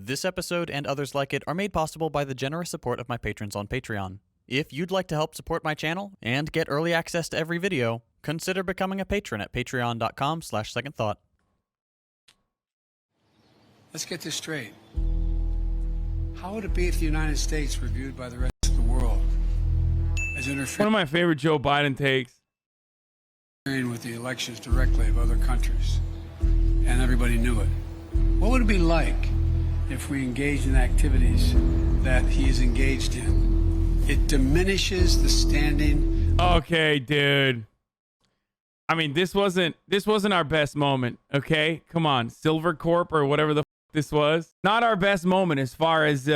This episode and others like it are made possible by the generous support of my patrons on Patreon. If you'd like to help support my channel and get early access to every video, consider becoming a patron at patreon.com/secondthought. Let's get this straight. How would it be if the United States were viewed by the rest of the world as interfering One of my favorite Joe Biden takes. with the elections directly of other countries, and everybody knew it? What would it be like if we engaged in activities that he is engaged in? It diminishes the standing. Okay, dude. I mean, this wasn't our best moment, okay? Come on, Silver Corp or whatever the f this was. Not our best moment as far as,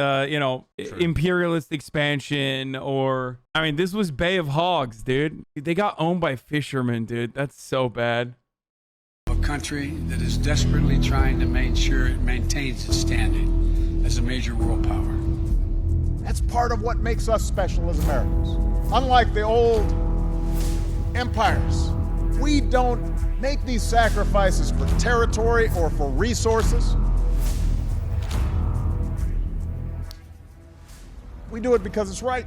imperialist expansion or... I mean, this was Bay of Hogs, dude. They got owned by fishermen, dude. That's so bad. A country that is desperately trying to make sure it maintains its standing as a major world power. That's part of what makes us special as Americans. Unlike the old empires, we don't make these sacrifices for territory or for resources. We do it because it's right.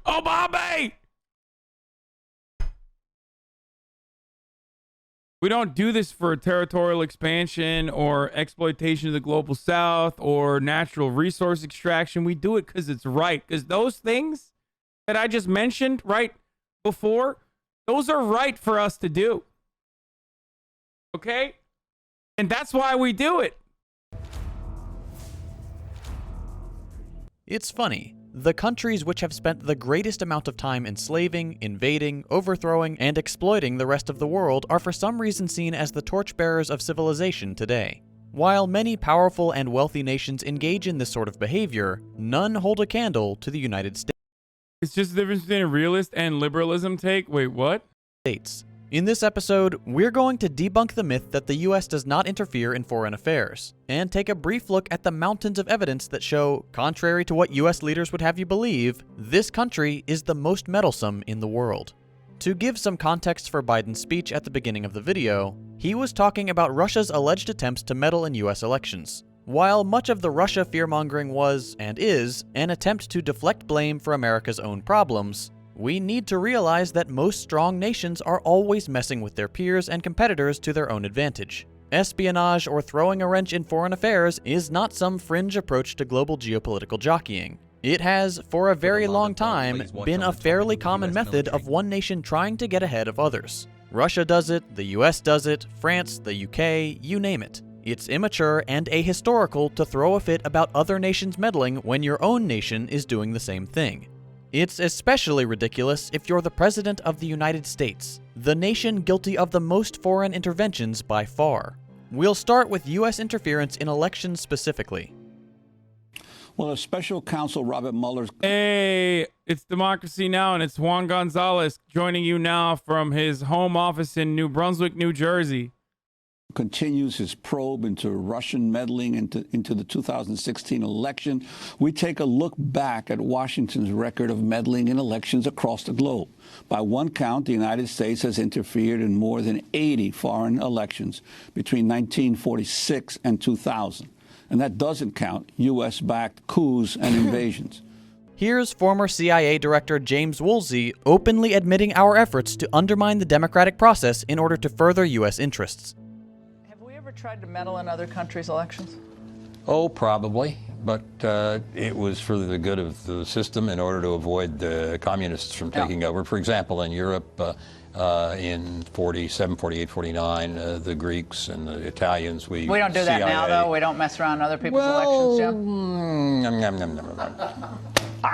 Oh, Bobby! We don't do this for territorial expansion or exploitation of the global south or natural resource extraction. We do it because it's right. Because those things that I just mentioned right before, those are right for us to do. Okay? And that's why we do it. It's funny. The countries which have spent the greatest amount of time enslaving, invading, overthrowing, and exploiting the rest of the world are for some reason seen as the torchbearers of civilization today. While many powerful and wealthy nations engage in this sort of behavior, none hold a candle to the United States. It's just the difference between a realist and liberalism take. Wait, what? In this episode, we're going to debunk the myth that the US does not interfere in foreign affairs, and take a brief look at the mountains of evidence that show, contrary to what US leaders would have you believe, this country is the most meddlesome in the world. To give some context for Biden's speech at the beginning of the video, he was talking about Russia's alleged attempts to meddle in US elections. While much of the Russia fear-mongering was, and is, an attempt to deflect blame for America's own problems, we need to realize that most strong nations are always messing with their peers and competitors to their own advantage. Espionage or throwing a wrench in foreign affairs is not some fringe approach to global geopolitical jockeying. It has, for a very long time, been a fairly common method of one nation trying to get ahead of others. Russia does it, the US does it, France, the UK, you name it. It's immature and ahistorical to throw a fit about other nations meddling when your own nation is doing the same thing. It's especially ridiculous if you're the President of the United States, the nation guilty of the most foreign interventions by far. We'll start with US interference in elections specifically. Well, a special counsel, Robert Mueller's... Hey, it's Democracy Now! And it's Juan Gonzalez joining you now from his home office in New Brunswick, New Jersey. Continues his probe into Russian meddling into the 2016 election. We take a look back at Washington's record of meddling in elections across the globe. By one count, the United States has interfered in more than 80 foreign elections between 1946 and 2000. And that doesn't count U.S.-backed coups and invasions. Here's former CIA Director James Woolsey openly admitting our efforts to undermine the democratic process in order to further U.S. interests. Tried to meddle in other countries' elections? Oh, probably, but it was for the good of the system in order to avoid the communists from taking over. For example, in Europe, in 47, 48, 49, the Greeks and the Italians, we don't do that now, though? We don't mess around other people's elections, Jim?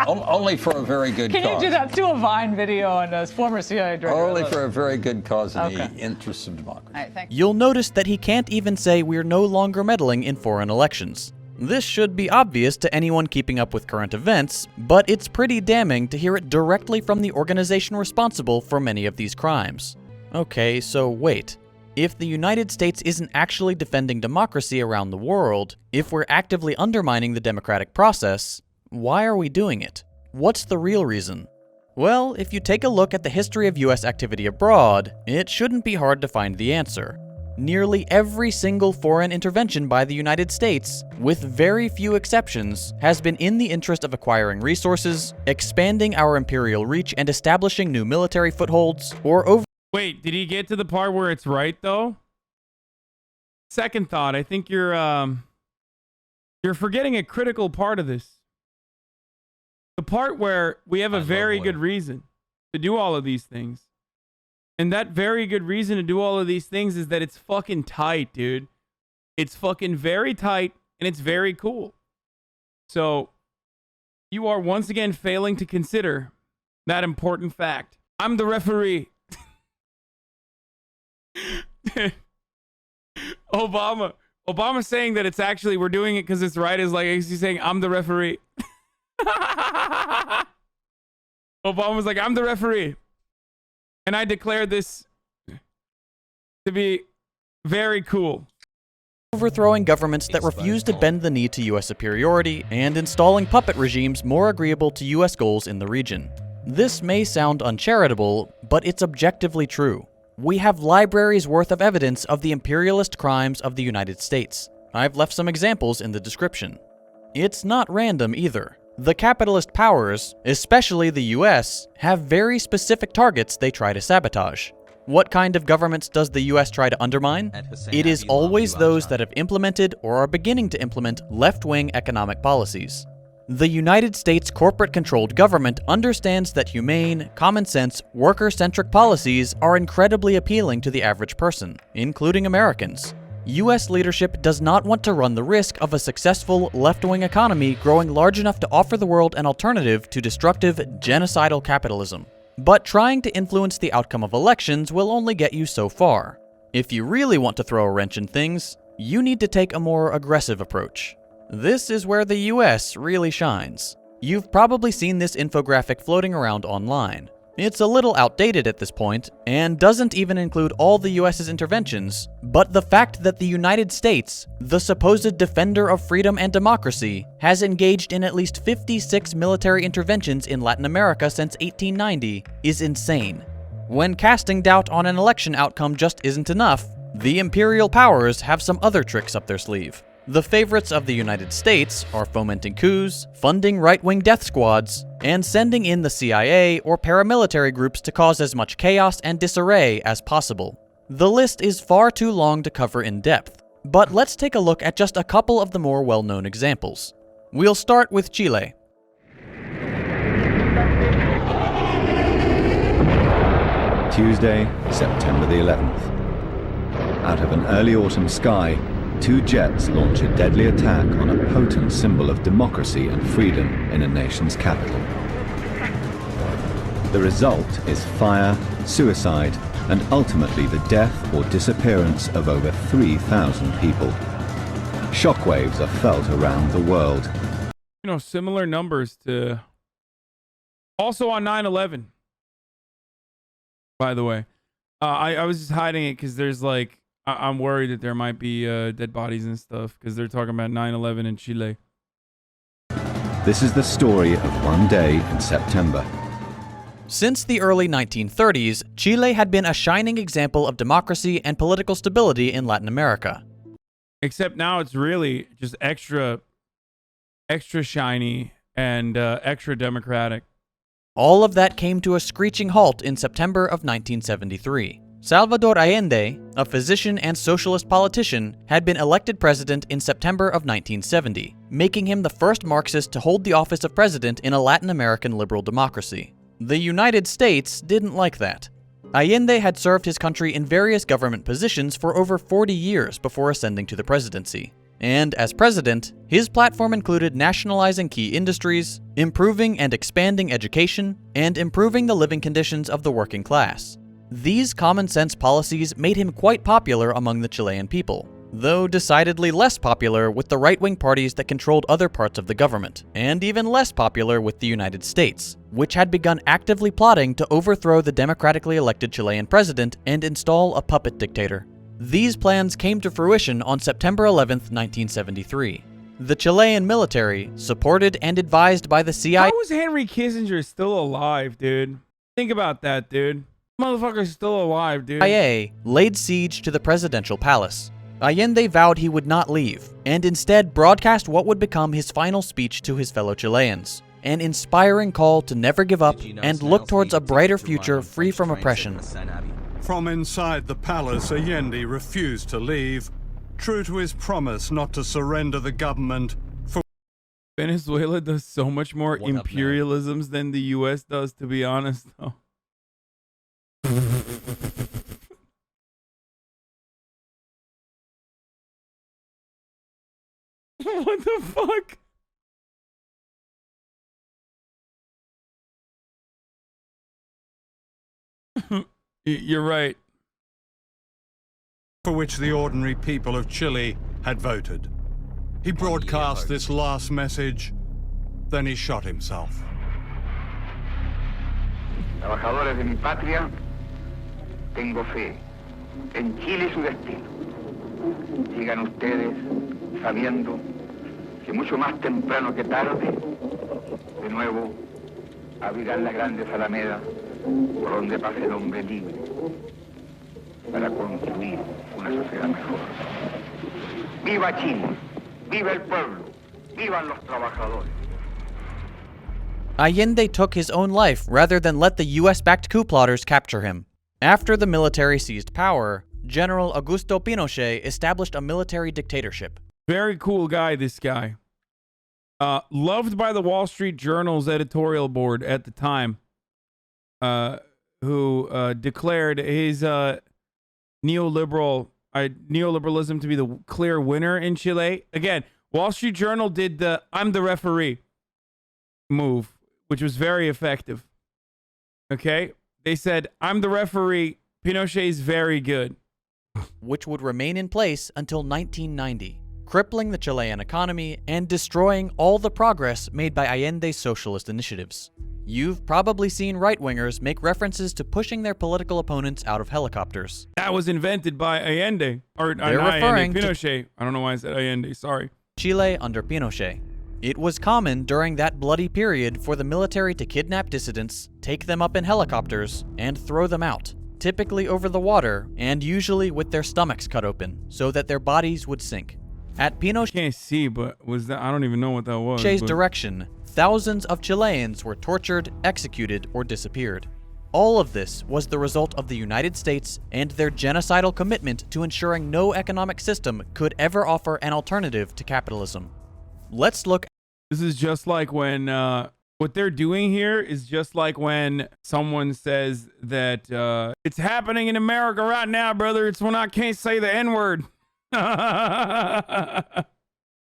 Only for a very good cause. Can you do that? Do a Vine video on a former CIA director. Only for a very good cause in the interests of democracy. All right, thank you. You'll notice that he can't even say we're no longer meddling in foreign elections. This should be obvious to anyone keeping up with current events, but it's pretty damning to hear it directly from the organization responsible for many of these crimes. Okay, so wait. If the United States isn't actually defending democracy around the world, if we're actively undermining the democratic process, why are we doing it? What's the real reason? Well, if you take a look at the history of US activity abroad, it shouldn't be hard to find the answer. nearly every single foreign intervention by the United States, with very few exceptions, has been in the interest of acquiring resources, expanding our imperial reach, and establishing new military footholds, or over... Wait, did he get to the part where it's right, though? Second thought, I think you're forgetting a critical part of this. The part where we have a very good reason to do all of these things. And that very good reason to do all of these things is that it's fucking tight, dude. It's fucking very tight, and it's very cool. So, you are once again failing to consider that important fact. I'm the referee. Obama saying that it's actually, we're doing it because it's right, is like he's saying, I'm the referee. Obama's like, I'm the referee. And I declare this to be very cool. Overthrowing governments that refuse to bend the knee to U.S. superiority and installing puppet regimes more agreeable to U.S. goals in the region. This may sound uncharitable, but it's objectively true. We have libraries worth of evidence of the imperialist crimes of the United States. I've left some examples in the description. It's not random either. The capitalist powers, especially the US, have very specific targets they try to sabotage. What kind of governments does the US try to undermine? It is always those that have implemented or are beginning to implement left-wing economic policies. The United States corporate-controlled government understands that humane, common-sense, worker-centric policies are incredibly appealing to the average person, including Americans. U.S. leadership does not want to run the risk of a successful left-wing economy growing large enough to offer the world an alternative to destructive, genocidal capitalism. But trying to influence the outcome of elections will only get you so far. If you really want to throw a wrench in things, you need to take a more aggressive approach. This is where the US really shines. You've probably seen this infographic floating around online. It's a little outdated at this point, and doesn't even include all the US's interventions, but the fact that the United States, the supposed defender of freedom and democracy, has engaged in at least 56 military interventions in Latin America since 1890 is insane. When casting doubt on an election outcome just isn't enough, the imperial powers have some other tricks up their sleeve. The favorites of the United States are fomenting coups, funding right-wing death squads, and sending in the CIA or paramilitary groups to cause as much chaos and disarray as possible. The list is far too long to cover in depth, but let's take a look at just a couple of the more well-known examples. We'll start with Chile. Tuesday, September the 11th. Out of an early autumn sky, two jets launch a deadly attack on a potent symbol of democracy and freedom in a nation's capital. The result is fire, suicide, and ultimately the death or disappearance of over 3,000 people. Shockwaves are felt around the world. You know, similar numbers to... Also on 9/11, by the way. I was just hiding it because there's like... I'm worried that there might be dead bodies and stuff because they're talking about 9/11 in Chile. This is the story of one day in September. Since the early 1930s, Chile had been a shining example of democracy and political stability in Latin America. Except now it's really just extra shiny and extra democratic. All of that came to a screeching halt in September of 1973. Salvador Allende, a physician and socialist politician, had been elected president in September of 1970, making him the first Marxist to hold the office of president in a Latin American liberal democracy. The United States didn't like that. Allende had served his country in various government positions for over 40 years before ascending to the presidency. And as president, his platform included nationalizing key industries, improving and expanding education, and improving the living conditions of the working class. These common-sense policies made him quite popular among the Chilean people, though decidedly less popular with the right-wing parties that controlled other parts of the government, and even less popular with the United States, which had begun actively plotting to overthrow the democratically elected Chilean president and install a puppet dictator. These plans came to fruition on September 11, 1973. The Chilean military, supported and advised by the CIA... How is Henry Kissinger still alive, dude? Think about that, dude. Motherfucker's still alive, dude. CIA laid siege to the presidential palace. Allende vowed he would not leave, and instead broadcast what would become his final speech to his fellow Chileans, an inspiring call to never give up and look towards a brighter future free from oppression. From inside the palace, Allende refused to leave, true to his promise not to surrender the government for... Venezuela does so much more imperialisms than the U.S. does, to be honest, though. What the fuck? You're right. For which the ordinary people of Chile had voted. He broadcast this last message, then he shot himself. Trabajadores de mi patria, tengo fe en Chile y su destino. Sigan ustedes sabiendo que mucho más temprano que tarde, de nuevo abrirán las grandes alamedas por donde pase el hombre libre para construir una sociedad mejor. ¡Viva Chile! ¡Viva el pueblo! ¡Vivan los trabajadores! Allende took his own life rather than let the US-backed coup plotters capture him. After the military seized power, General Augusto Pinochet established a military dictatorship. Very cool guy, this guy. Loved by the Wall Street Journal's editorial board at the time, who declared his neoliberalism to be the clear winner in Chile. Again, Wall Street Journal did the "I'm the referee" move, which was very effective. Okay? They said, "I'm the referee. Pinochet's very good." Which would remain in place until 1990, crippling the Chilean economy and destroying all the progress made by Allende's socialist initiatives. You've probably seen right-wingers make references to pushing their political opponents out of helicopters. That was invented by Allende. Or They're not referring Allende, to Pinochet. I don't know why I said Allende, sorry. Chile under Pinochet. It was common during that bloody period for the military to kidnap dissidents, take them up in helicopters, and throw them out, typically over the water, and usually with their stomachs cut open, so that their bodies would sink. At Pinochet's Can't see, but was that? I don't even know what that was. direction, thousands of Chileans were tortured, executed, or disappeared. All of this was the result of the United States and their genocidal commitment to ensuring no economic system could ever offer an alternative to capitalism. Let's look. This is just like when what they're doing here is just like when someone says that it's happening in America right now, brother. It's when I can't say the N-word.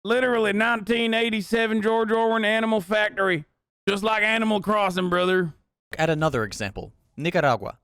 Literally 1987 George Orwell Animal Factory. Just like Animal Crossing, brother. At another example, Nicaragua.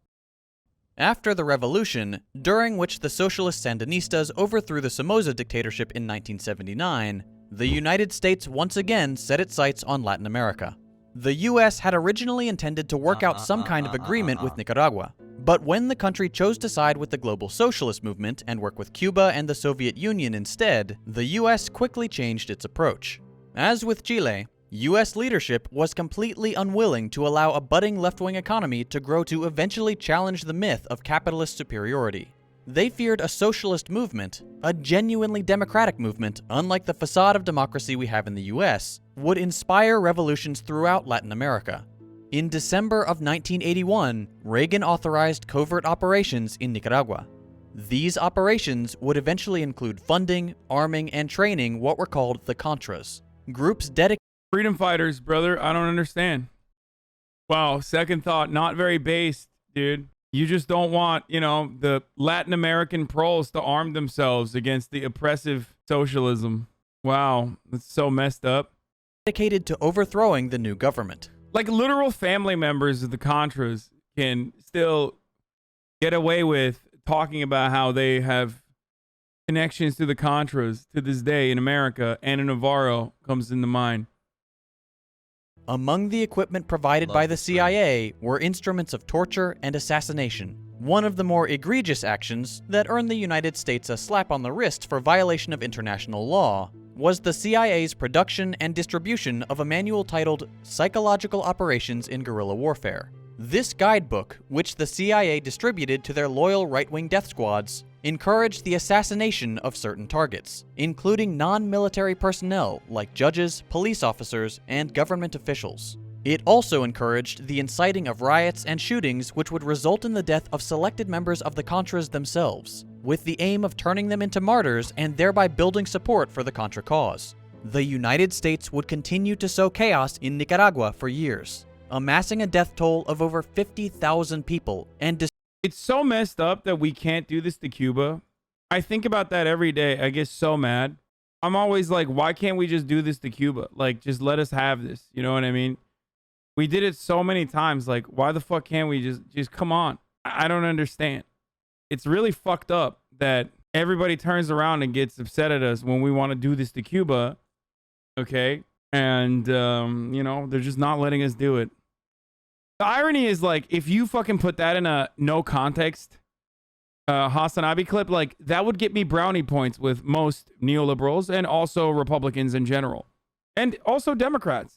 After the revolution, during which the socialist Sandinistas overthrew the Somoza dictatorship in 1979, the United States once again set its sights on Latin America. The US had originally intended to work out some kind of agreement with Nicaragua, but when the country chose to side with the global socialist movement and work with Cuba and the Soviet Union instead, the US quickly changed its approach. As with Chile, US leadership was completely unwilling to allow a budding left-wing economy to grow to eventually challenge the myth of capitalist superiority. They feared a socialist movement, a genuinely democratic movement, unlike the facade of democracy we have in the US, would inspire revolutions throughout Latin America. In December of 1981, Reagan authorized covert operations in Nicaragua. These operations would eventually include funding, arming, and training what were called the Contras, groups dedicated Freedom fighters, brother. I don't understand. Wow, second thought, not very based, dude. You just don't want, the Latin American proles to arm themselves against the oppressive socialism. Wow, that's so messed up. dedicated to overthrowing the new government. Like literal family members of the Contras can still get away with talking about how they have connections to the Contras to this day in America. Anna Navarro comes into mind. Among the equipment provided by the CIA were instruments of torture and assassination, one of the more egregious actions that earned the United States a slap on the wrist for violation of international law was the CIA's production and distribution of a manual titled Psychological Operations in Guerrilla Warfare. This guidebook, which the CIA distributed to their loyal right-wing death squads, encouraged the assassination of certain targets, including non-military personnel like judges, police officers, and government officials. It also encouraged the inciting of riots and shootings which would result in the death of selected members of the Contras themselves, with the aim of turning them into martyrs and thereby building support for the Contra cause. The United States would continue to sow chaos in Nicaragua for years, amassing a death toll of over 50,000 people and it's so messed up that we can't do this to Cuba. I think about that every day. I get so mad. I'm always like, why can't we just do this to Cuba? Like, just let us have this. You know what I mean? We did it so many times. Like, why the fuck can't we just come on? I don't understand. It's really fucked up that everybody turns around and gets upset at us when we want to do this to Cuba. Okay? And, you know, they're just not letting us do it. The irony is, like, if you fucking put that in a no context HasanAbi clip, like, that would get me brownie points with most neoliberals and also Republicans in general. And also Democrats,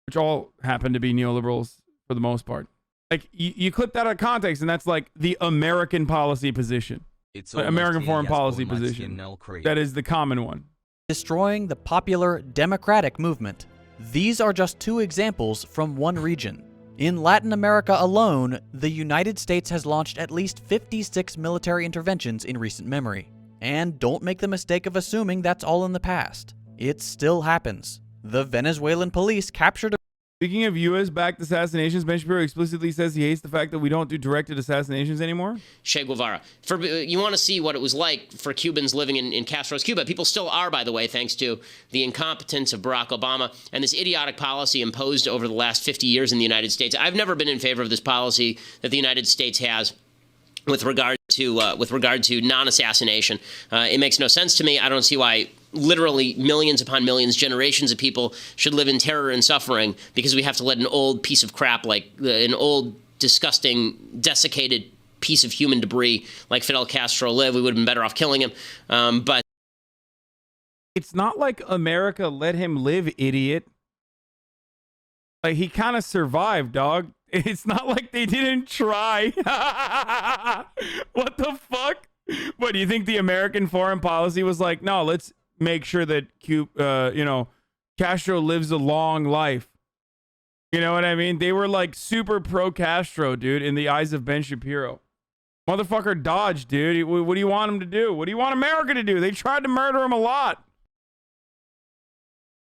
which all happen to be neoliberals for the most part. Like, you clip that out of context, and that's, like, the American policy position. It's American foreign policy position. That is the common one. Destroying the popular democratic movement. These are just two examples from one region. In Latin America alone, the United States has launched at least 56 military interventions in recent memory. And don't make the mistake of assuming that's all in the past. It still happens. The Venezuelan police captured a... Speaking of U.S.-backed assassinations, Ben Shapiro explicitly says he hates the fact that we don't do directed assassinations anymore. Che Guevara. You want to see what it was like for Cubans living in Castro's Cuba. People still are, by the way, thanks to the incompetence of Barack Obama and this idiotic policy imposed over the last 50 years in the United States. I've never been in favor of this policy that the United States has with regard to non-assassination. It makes no sense to me. I don't see why literally millions upon millions, generations of people should live in terror and suffering because we have to let an old piece of crap, like an old, disgusting, desiccated piece of human debris like Fidel Castro live. We would have been better off killing him. But it's not like America let him live, idiot. Like, he kind of survived, dog. It's not like they didn't try. What the fuck? What, do you think the American foreign policy was like, no, let's make sure that Castro lives a long life? You know what I mean? They were like super pro-Castro, dude, in the eyes of Ben Shapiro. Motherfucker dodged, dude. What do you want him to do? What do you want America to do? They tried to murder him a lot.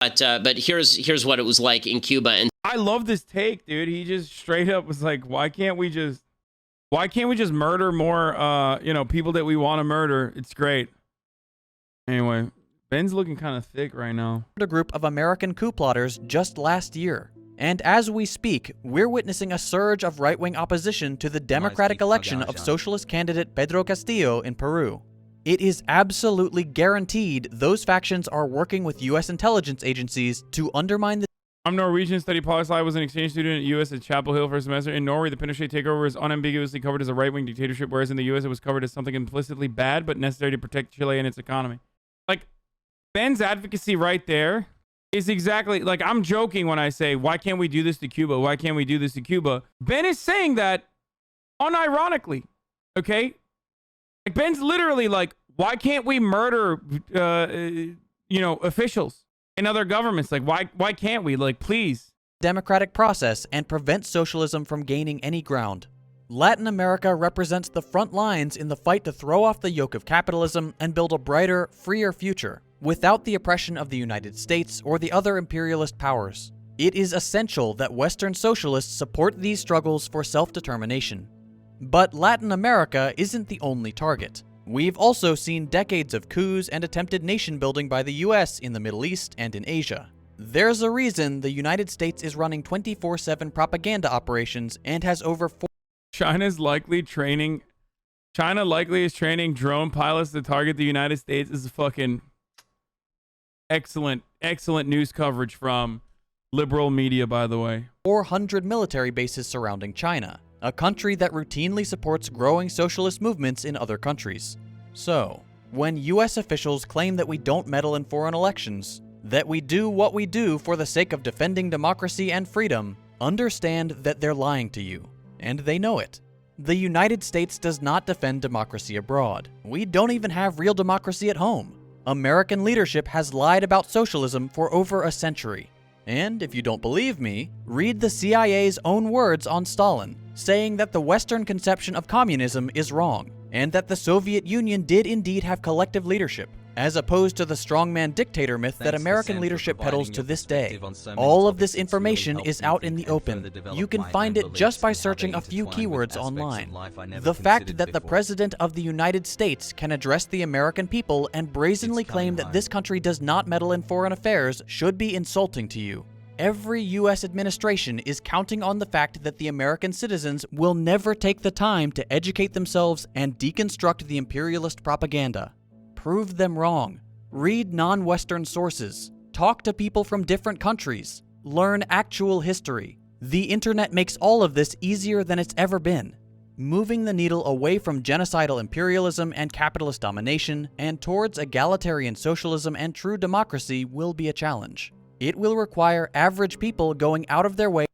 But here's what it was like in Cuba. And I love this take, dude. He just straight up was like, why can't we just murder more people that we want to murder? It's great. Anyway, Ben's looking kind of thick right now. A group of American coup plotters just last year. And as we speak, we're witnessing a surge of right-wing opposition to the democratic election of socialist candidate Pedro Castillo in Peru. It is absolutely guaranteed those factions are working with U.S. intelligence agencies to undermine the... I'm Norwegian, studied poli-sci, was an exchange student at U.S. at Chapel Hill for a semester. In Norway, the Pinochet takeover is unambiguously covered as a right-wing dictatorship, whereas in the U.S. it was covered as something implicitly bad but necessary to protect Chile and its economy. Like, Ben's advocacy right there is exactly... Like, I'm joking when I say, why can't we do this to Cuba? Why can't we do this to Cuba? Ben is saying that unironically, okay? Like, Ben's literally like, why can't we murder, officials in other governments? Like, why can't we? Like, please. Democratic process and prevent socialism from gaining any ground. Latin America represents the front lines in the fight to throw off the yoke of capitalism and build a brighter, freer future without the oppression of the United States or the other imperialist powers. It is essential that Western socialists support these struggles for self-determination. But Latin America isn't the only target. We've also seen decades of coups and attempted nation-building by the US in the Middle East and in Asia. There's a reason the United States is running 24/7 propaganda operations and has over China likely is training drone pilots to target the United States. Is fucking excellent news coverage from liberal media, by the way. 400 military bases surrounding China, a country that routinely supports growing socialist movements in other countries. So, when US officials claim that we don't meddle in foreign elections, that we do what we do for the sake of defending democracy and freedom, understand that they're lying to you. and they know it. The United States does not defend democracy abroad. We don't even have real democracy at home. American leadership has lied about socialism for over a century. And if you don't believe me, read the CIA's own words on Stalin, saying that the Western conception of communism is wrong, and that the Soviet Union did indeed have collective leadership, as opposed to the strongman dictator myth that American leadership peddles to this day. All of this information is out in the open. You can find it just by searching a few keywords online. The fact that the President of the United States can address the American people and brazenly claim that this country does not meddle in foreign affairs should be insulting to you. Every U.S. administration is counting on the fact that the American citizens will never take the time to educate themselves and deconstruct the imperialist propaganda. Prove them wrong. Read non-Western sources. Talk to people from different countries. Learn actual history. The internet makes all of this easier than it's ever been. Moving the needle away from genocidal imperialism and capitalist domination and towards egalitarian socialism and true democracy will be a challenge. It will require average people going out of their way.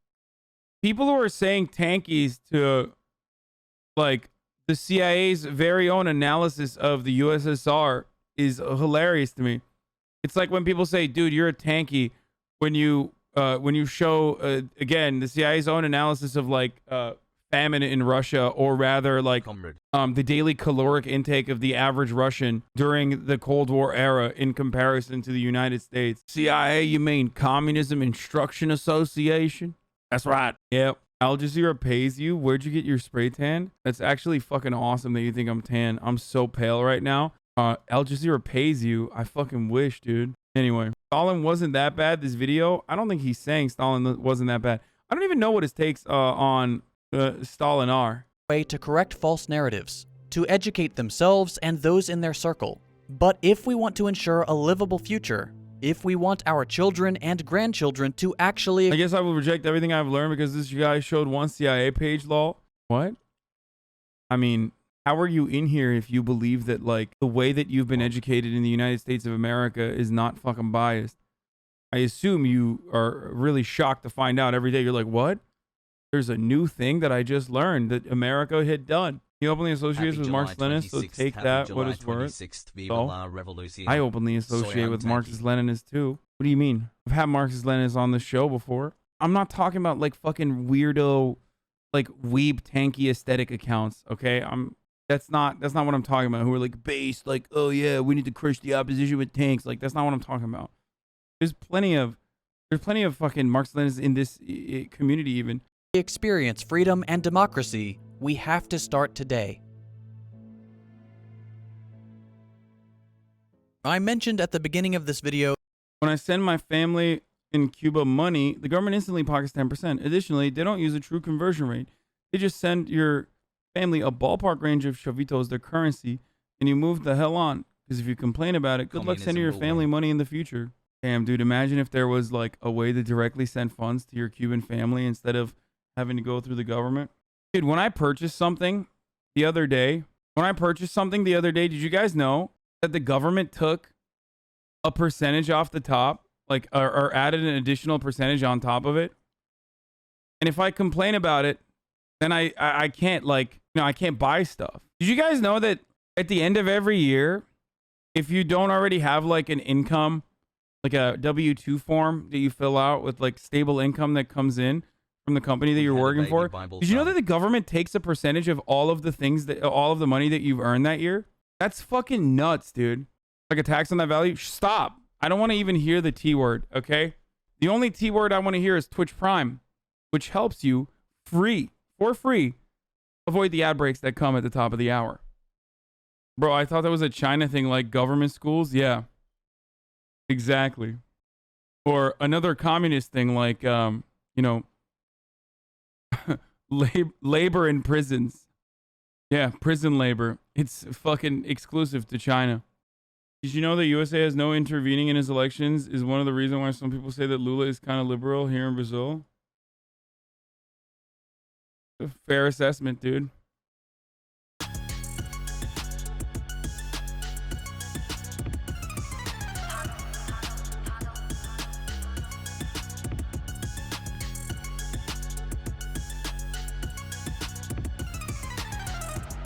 People who are saying tankies to, like, the CIA's very own analysis of the USSR is hilarious to me. It's like when people say, dude, you're a tanky, when you show, again, the CIA's own analysis of, like, famine in Russia, or rather, like, the daily caloric intake of the average Russian during the Cold War era in comparison to the United States. CIA, you mean Communism Instruction Association? That's right. Yep. Al Jazeera pays you. Where'd you get your spray tan? That's actually fucking awesome that you think I'm tan. I'm so pale right now. Al Jazeera pays you. I fucking wish, dude. Anyway, Stalin wasn't that bad. This video, I don't think he's saying Stalin wasn't that bad. I don't even know what his takes on Stalin are. Way to correct false narratives, to educate themselves and those in their circle. But if we want to ensure a livable future, if we want our children and grandchildren to actually... I guess I will reject everything I've learned because this guy showed one CIA page, lol. What? I mean, how are you in here if you believe that, like, the way that you've been educated in the United States of America is not fucking biased? I assume you are really shocked to find out every day. You're like, what? There's a new thing that I just learned that America had done. He openly associates with Marxist-Leninists, so take that what it's worth. So, I openly associate with Marxist-Leninists too. What do you mean? I've had Marxist-Leninists on the show before. I'm not talking about, like, fucking weirdo, like, weeb tanky aesthetic accounts, okay? That's not what I'm talking about. Who are, like, based, like, oh yeah, we need to crush the opposition with tanks. Like, that's not what I'm talking about. There's plenty of fucking Marxist-Leninists in this community even. Experience freedom and democracy, we have to start today. I mentioned at the beginning of this video, when I send my family in Cuba money, the government instantly pockets 10%. Additionally, they don't use a true conversion rate. They just send your family a ballpark range of chavitos, their currency, and you move the hell on. Because if you complain about it, good luck sending your family money in the future. Damn, dude, imagine if there was, like, a way to directly send funds to your Cuban family instead of having to go through the government. Dude, when I purchased something the other day, did you guys know that the government took a percentage off the top, like, or added an additional percentage on top of it? And if I complain about it, then I can't, like, I can't buy stuff. Did you guys know that at the end of every year, if you don't already have, like, an income, like a W-2 form that you fill out with, like, stable income that comes in from the company that you're working for, did you know that the government takes a percentage of all of the money that you've earned that year? That's fucking nuts, dude. Like a tax on that value? Stop. I don't want to even hear the T word, okay? The only T word I want to hear is Twitch Prime, which helps you for free, avoid the ad breaks that come at the top of the hour. Bro, I thought that was a China thing, like government schools. Yeah, exactly. Or another communist thing, like, labor in prisons. Yeah, prison labor. It's fucking exclusive to China. Did you know that USA has no intervening in his elections is one of the reasons why some people say that Lula is kind of liberal here in Brazil? A fair assessment, dude.